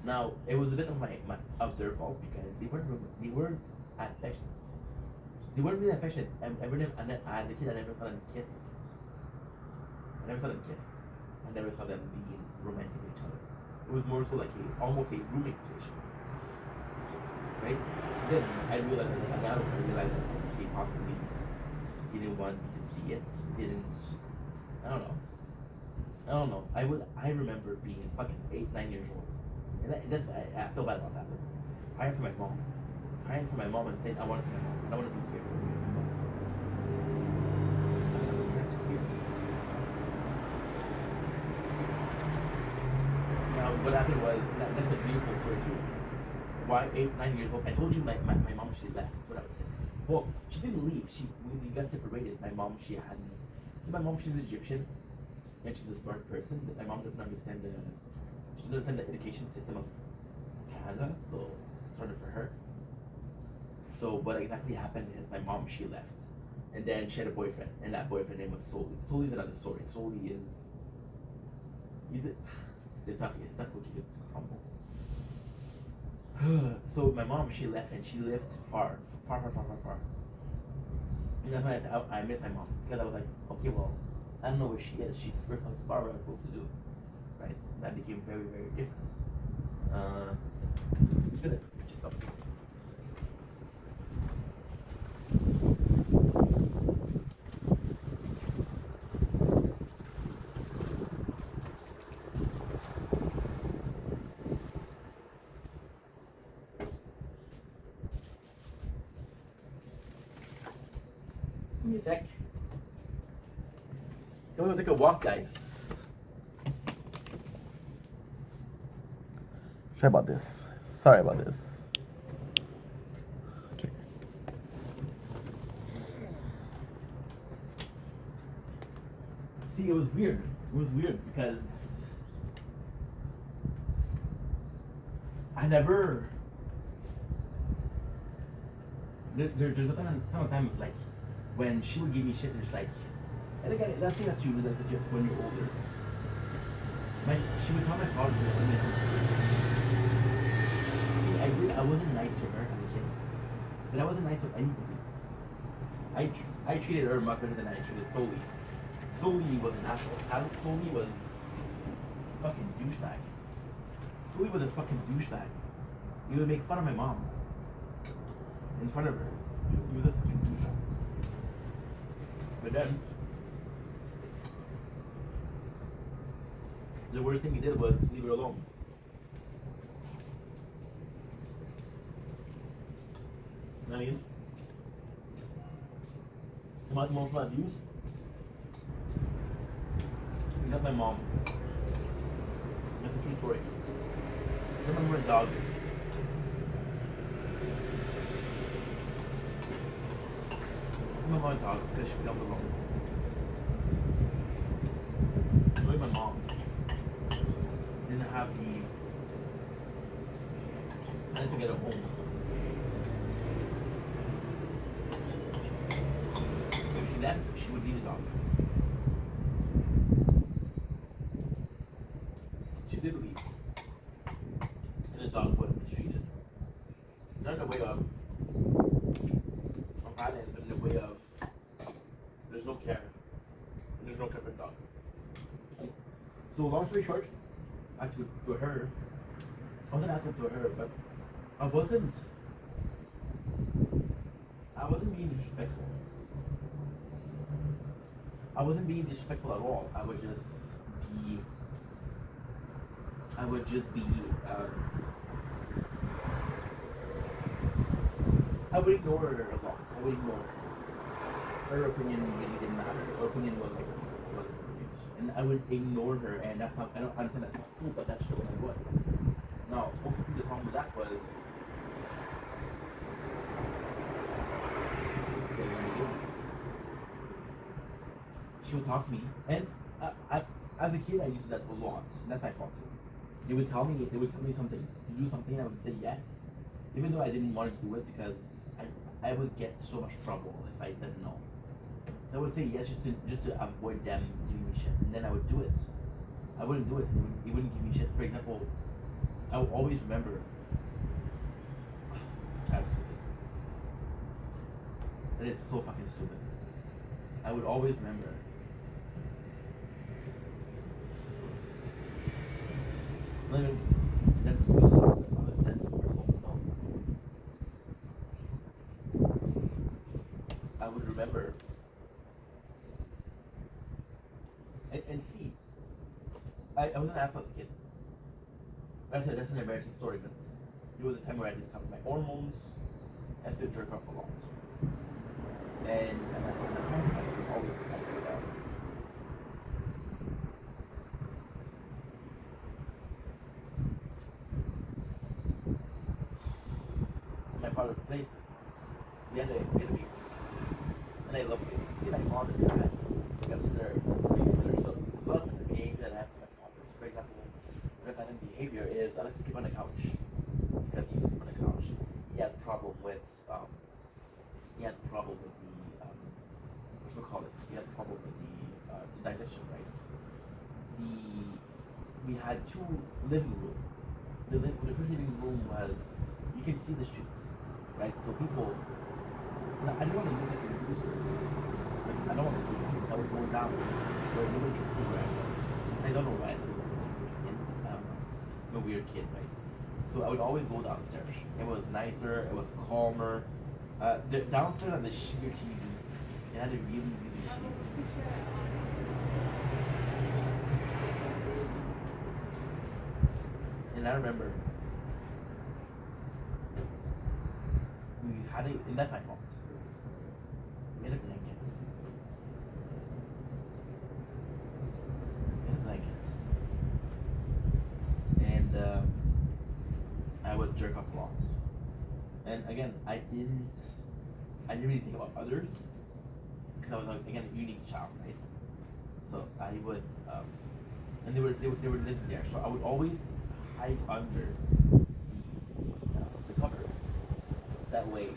Now it was a bit of their fault because they weren't affectionate. They weren't really affectionate. As a kid, I never saw them kiss. I never saw them being romantic with each other. It was more so like almost a roommate situation, right? Then I realized that they possibly didn't want me to see it. I don't know. I remember being fucking 8, 9 years old. And I feel bad about that. But crying for my mom and saying, I want to see my mom. I want to be here. It sucks that my parents are here. Now, what happened was, that's a beautiful story too. why 8, 9 years old? I told you my mom, she left when I was 6. Well, she didn't leave. We got separated. My mom, she had me. So my mom, she's Egyptian, and she's a smart person. But my mom doesn't understand she doesn't understand the education system of Canada. So it's harder for her. So what exactly happened is my mom, she left, and then she had a boyfriend, and that boyfriend name was Soli. Soli's another story. Soli is he's a c'est tough cookie to crumble. So my mom, she left, and she lived far. And that's why I miss my mom, because I was like, okay, well, I don't know where she is. She's first like far. What am I supposed to do, right? That became very, very different. Good. Check up. Give me a sec. Come on, take a walk, guys. Sorry about this. Okay. See, it was weird. Because I never. There's a ton of time like when she would give me shit, and it's like, and again, that's the thing that you realize that when you're older. She would tell my father to let me. See, I wasn't nice to her as a kid, but I wasn't nice to anybody. I treated her much better than I treated Soli. Soli was an asshole. Soli was a fucking douchebag. Soli was a fucking douchebag. He would make fun of my mom in front of her. He was a fucking douchebag. But then, the worst thing he did was leave her alone. You know what I mean? Emotional abuse. That's my mom. That's a true story. I remember a dog. I remember my dog because she felt alone. Like my mom didn't have the time to get a home. If she left, she would leave the dog. She did leave. And the dog was mistreated. Not in the way of violence, but in the way of there's no care. There's no care for the dog. So long story short, actually to her, I wasn't asking to her, but I wasn't being disrespectful. I wasn't being disrespectful at all. I would just be I would ignore her a lot. I would ignore her. Her opinion really didn't matter. Her opinion was like and I would ignore her, and that's not, I don't understand that's not cool, but that's the way I was. Now, ultimately the problem with that was she would talk to me, and as a kid I used to do that a lot, and that's my fault too. They would tell me something, to do something, I would say yes, even though I didn't want to do it because I would get so much trouble if I said no. So I would say yes just to avoid them giving me shit, and then I would do it. I wouldn't do it, and they wouldn't give me shit. For example, I will always remember. That's stupid. That is so fucking stupid. I would always remember. I would remember and see. I wasn't asked about the kid. I said that's an embarrassing story, but there was a time where I discovered my hormones. I still jerk off a lot, and my parents would always protect me about. father's place, we had a basement. And I loved it. See, my father, I had like a similar, pretty similar. So, a lot of the behavior that I have from my father. So, for example, one of my behavior is I like to sleep on the couch. Because he used to sleep on the couch. He had a problem with, the, what's we call it? He had a problem with the digestion, right? We had two living rooms. The first living room was, you can see the streets, right? So people, I don't want to look at the producer. Like, I don't want to see that was going down where nobody can see where I was. I don't know why I thought I'm a weird kid, right? So I would always go downstairs. It was nicer, it was calmer. The downstairs on the sheer TV, it had a really, really sheer. And I remember we had and that's my fault. We had a blanket. And I would jerk off a lot. And again, I didn't really think about others because I was like, again, a unique child, right? So I would, and they were living there, so I would always hide under the cover. That way,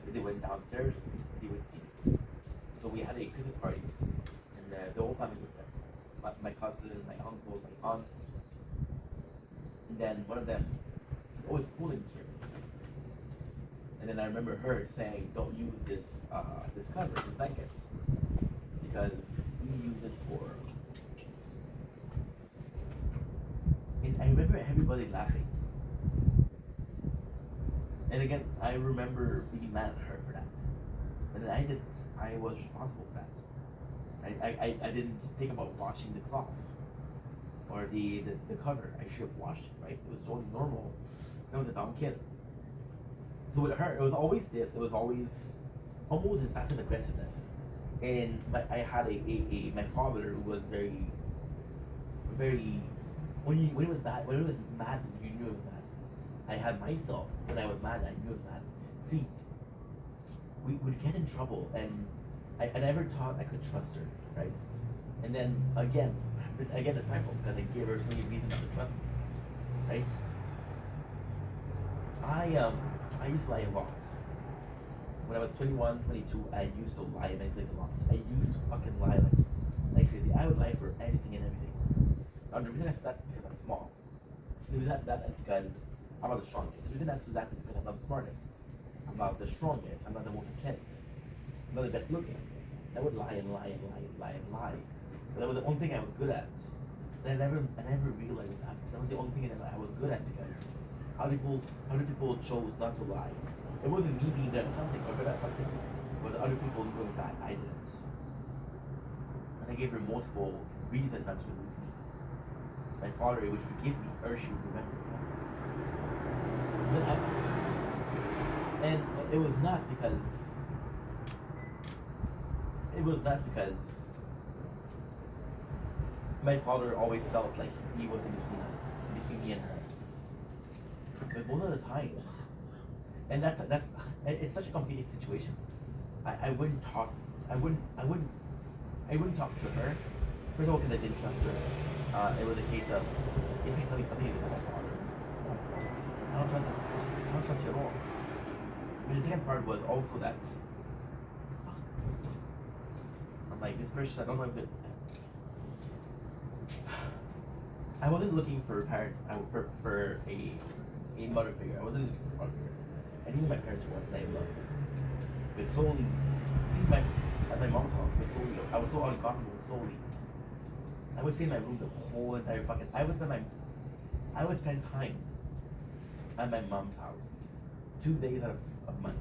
if they went downstairs, they would see me. So we had a Christmas party, and the whole family was there. My cousins, my uncles, my aunts, and then one of them said, "Oh, it's cool in here." And then I remember her saying, "Don't use this cover, this blanket, because we use it for." And I remember everybody laughing. And again, I remember being mad at her for that. And then I didn't. I was responsible for that. I didn't think about washing the cloth or the cover. I should have washed it, right? It was totally normal. I was a dumb kid. So with her, it was always this. It was always almost this passive aggressiveness. And I had my father who was very when he was mad, you knew it was mad. I had myself when I was mad, I knew it was mad. See, we would get in trouble, and I never thought I could trust her, right? And then again, it's my fault because I gave her so many reasons not to trust me, right? I used to lie a lot. When I was 21, 22, I used to lie and manipulate a lot. I used to fucking lie like crazy. I would lie for anything and everything. Now the reason I said that is because I'm small. The reason I said that is because I'm not the strongest. The reason I said that is because I'm not the smartest. I'm not the strongest. I'm not the most intense. I'm not the best looking. I would lie and lie and lie and lie and lie. But that was the only thing I was good at. And I never realized that was the only thing that I was good at because other people chose not to lie. It wasn't me being good at something or good at something. It was other people doing that. I didn't. And I gave her multiple reasons not to believe me. My father would forgive me, or she would remember me. And it was not because my father always felt like he was in between us, between me and her. But most of the time, and it's such a complicated situation. I wouldn't talk to her. First of all, because I didn't trust her. It was a case of if you tell me something about my father, I don't trust him. I don't trust you at all. But the second part was also that I'm like, this person, I don't know if it. I wasn't looking for a parent, for a mother figure. I wasn't looking for a father figure. I knew my parents were once, and I loved them. But solely, at my mom's house, but solely, I was so uncomfortable solely. I would stay in my room the whole entire fucking. I would spend time at my mom's house 2 days out of a month,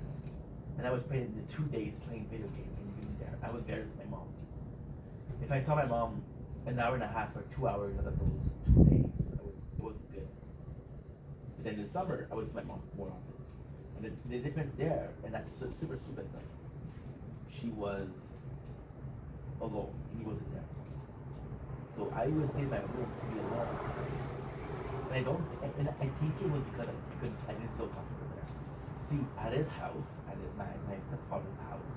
and I would spend the 2 days playing video games and being there. I was there with my mom. If I saw my mom an hour and a half or 2 hours out of those 2 days, it wasn't good. But then in the summer, I would see my mom more often. And the difference there, and that's super stupid, but she was alone, and he wasn't there. So I would stay in my room to be alone. And I don't, and I think it was because I didn't feel comfortable there. See, at his house, my stepfather's house,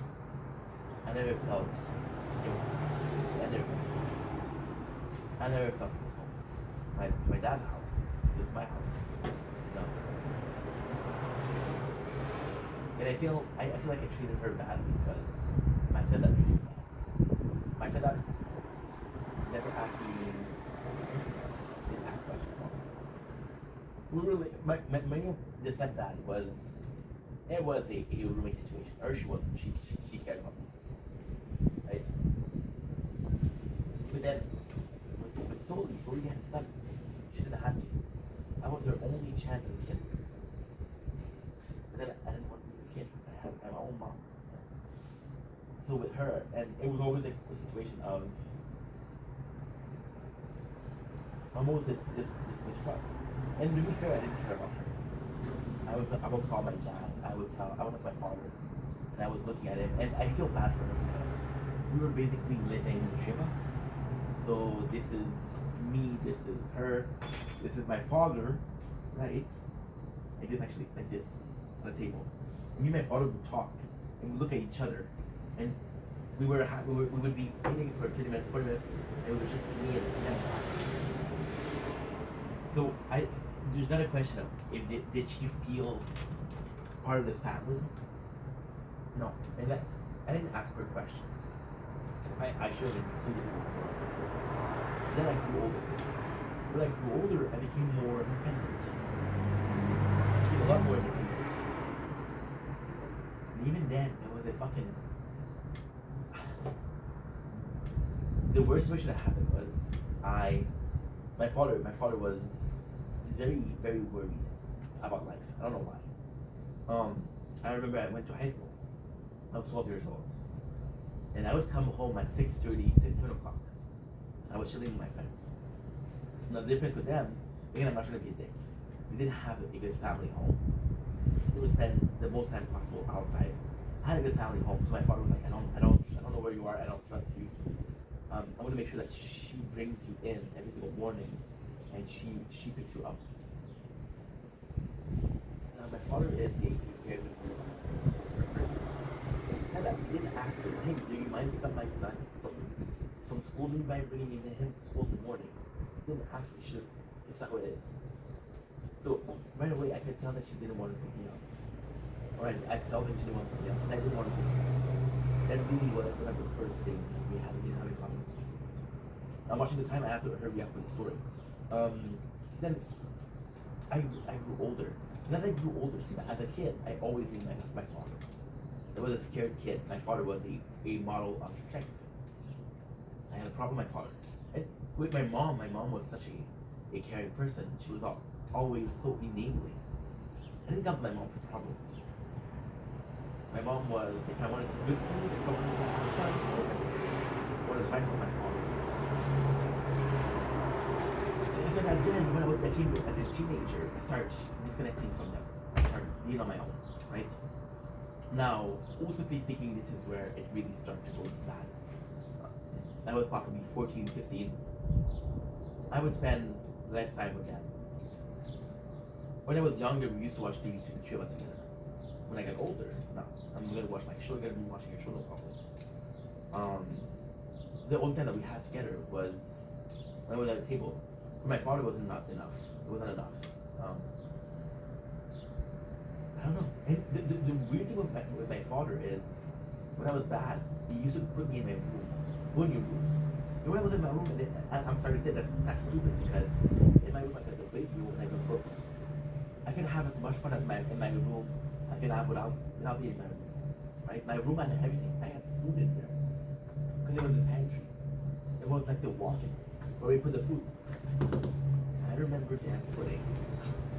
I never felt it was, I never felt it was home. My dad's house is my house, you know. And I feel like I treated her badly because my stepdad treated me bad. My stepdad never asked me, didn't ask questions. We were my the stepdad was, it was a roommate situation, or she wasn't. She cared about me, right? But then, with slowly had a son. She didn't have kids. That was her only chance as a kid. But then I didn't want to be a kid. I had my own mom. So with her, and it was always a situation of almost this mistrust. And to be fair, I didn't care about her. I would call my dad. I would talk to my father, and I was looking at him, and I feel bad for her because we were basically living three of us. So this is me, this is her, this is my father, right? Like this actually, like this, on the table. Me and my father would talk, and we'd look at each other, and we would be eating for 30 minutes, 40 minutes, and it was just me and him. So there's not a question of if did she feel part of the family? No, and I didn't ask her a question. I should have included her for sure. Then I grew older. When I grew older, I became more independent. I became a lot more independent. And even then, there was a fucking. The worst situation that happened was my father was very, very worried about life. I don't know why. I remember I went to high school. I was 12 years old. And I would come home at 6:30, 7 o'clock. I was chilling with my friends. Now the difference with them, again, I'm not trying to be a dick. We didn't have a good family home. We would spend the most time possible outside. I had a good family home, so my father was like, I don't know where you are, I don't trust you. I want to make sure that she brings you in every single morning, and she picks you up. Now my father is a very good person. He said that he didn't ask her, hey, do you mind picking up my son from school? Do you mind bringing him to school in the morning? He didn't ask me. She just, it's not what it is. So right away I could tell that she didn't want to pick me up. Or I felt that she didn't want to pick me up, and I didn't want to pick me up. That really was one of the first things we didn't have in common. I'm watching the time, I asked her to hurry up with the story. So then I grew older. And as I grew older, see, as a kid, I always knew my father. I was a scared kid. My father was a model of strength. I had a problem with my father. And with my mom was such a caring person. She was always so enabling. I didn't come to my mom for problems. My mom was, if I wanted good food, if I wanted to have fun, I wanted advice from my father. And then again, when I became as a teenager, I started disconnecting from them. I started being on my own, right? Now, ultimately speaking, this is where it really started to go bad. I was possibly 14, 15. I would spend less time with them. When I was younger, we used to watch TV, the three of us together. When I got older, no, I'm gonna watch my show, you're gonna be watching your show, no problem. The only time that we had together was when I was at the table. For my father, it wasn't enough. It wasn't enough. I don't know. And the weird thing with my father is, when I was bad, he used to put me in my room. Go in your room. And when I was in my room, I'm sorry to say that's stupid, because in my room I got the big room and I got books. I can have as much fun as in my room I can have without being in my room. Right? My room had everything. I had food in there. Because it was the pantry. It was like the walk-in where we put the food. I remember them putting,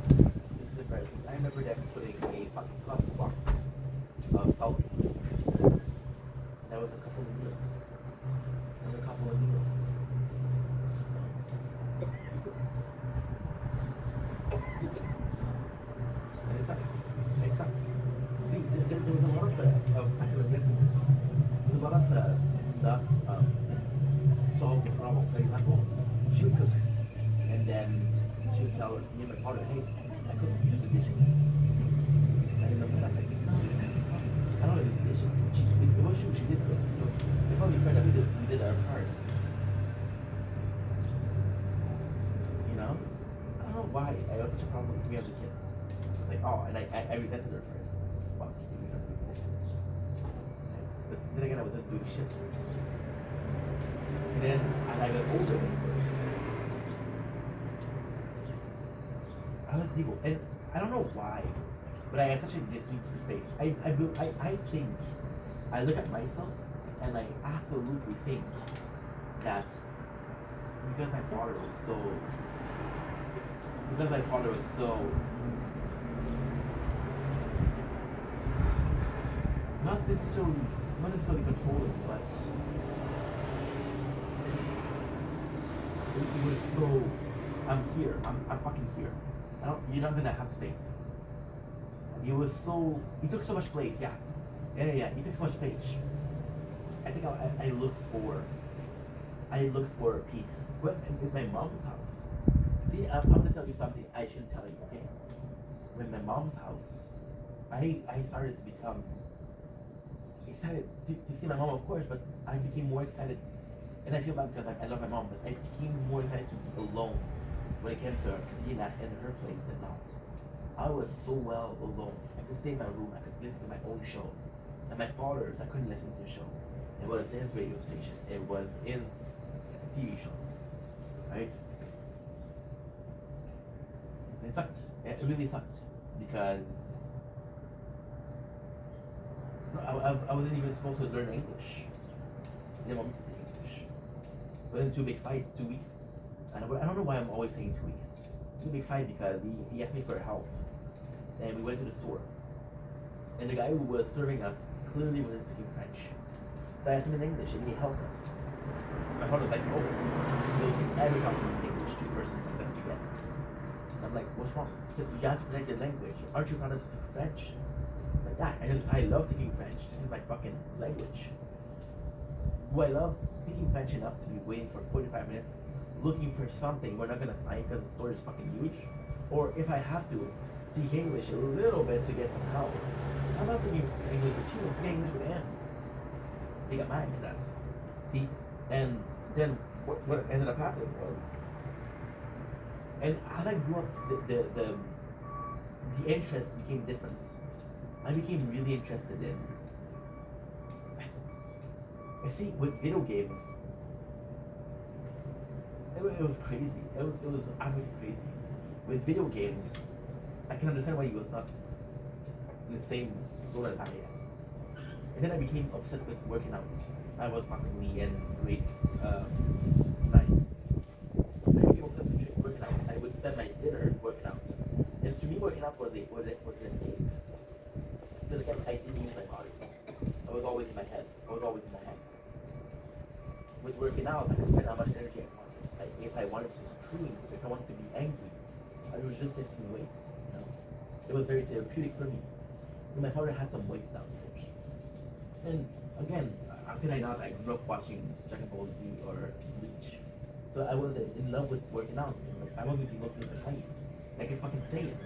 this is embarrassing, I remember them putting a fucking plastic box of salt. That was a couple of meals. And it sucks. It sucks. See, there was a lot of accidents. There's a lot of not solve the problem. For example, she would cook tell me and my father, hey, I couldn't do the dishes. And I remember that, like, no, I don't do the dishes. It was true, she did cook. You know, it's only fair that we did our part. You know? I don't know why. I had such a problem with me as a kid. It's like, oh, and I resented her for it. Fuck, you know, do the dishes. But then again, I wasn't doing shit. And then, as I got older, I was able, and I don't know why, but I had such a distinct space. I think, I look at myself, and I absolutely think that because my father was so, not necessarily controlling, but he was so, I'm here, I'm fucking here. You're not gonna have space. He took so much place, yeah. He took so much space. I think I looked for peace. But with my mom's house. See, I'm gonna tell you something I shouldn't tell you, okay? With my mom's house, I started to become excited to see my mom, of course, but I became more excited. And I feel bad because I love my mom, but I became more excited to be alone when it came to being in her place than not. I was so well alone. I could stay in my room, I could listen to my own show. And my father's, I couldn't listen to the show. It was his radio station. It was his TV show. Right? And it sucked. It really sucked. Because I wasn't even supposed to learn English. They didn't want me to speak English. But then 2 big fight, 2 weeks. And I don't know why I'm always saying 2 weeks. It was a big fight because he asked me for help. And we went to the store. And the guy who was serving us clearly wasn't speaking French. So I asked him in English and he helped us. My father was like, oh, we'll take every talking in English to person that we get. And I'm like, what's wrong? He said, you have to protect your language. Aren't you proud to speak French? I'm like, yeah, I love speaking French. This is my fucking language. Do I love speaking French enough to be waiting for 45 minutes looking for something we're not gonna find because the store is fucking huge? Or if I have to speak English a little bit to get some help, I'm not speaking English with you, I'm speaking English with him. They got mad at that. See? And then what ended up happening was, and as I grew up, the interest became different. I became really interested in, I see, with video games, it was crazy. It was absolutely crazy. With video games, I can understand why he was not in the same zone as I am. And then I became obsessed with working out. I was possibly in grade 9. I became obsessed with working out. I would spend my dinner working out. And to me, working out was an escape. Because again, I didn't use my body. I was always in my head. With working out, I could spend how much energy I wanted. Like, if I wanted to scream, if I wanted to be angry, I was just lifting weights. You know, it was very therapeutic for me. And my father had some weights downstairs. And again, how could I not? I grew up watching Dragon Ball Z or Bleach, so I was in love with working out. Like, I wasn't even looking at height. I could fucking say it.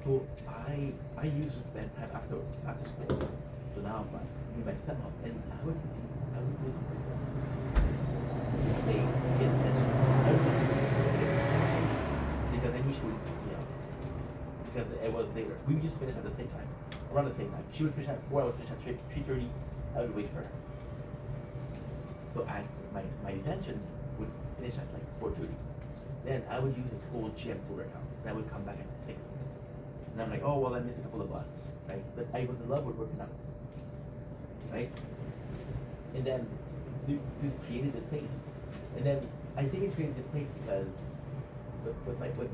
So I used to spend time after school. So now I'm with my stepmom, and I would look at this. Just say, get attention. Because I knew she would pick me up. Because it was later. We used to finish at the same time. Around the same time. She would finish at 4, I would finish at 3:30. I would wait for her. So my detention would finish at like 4:30. Then I would use the school gym to work out. And I would come back at 6. And I'm like, oh well, I missed a couple of bus, right? But I was in love with working out, right? And then this created this pace. And then I think it's created this pace because with my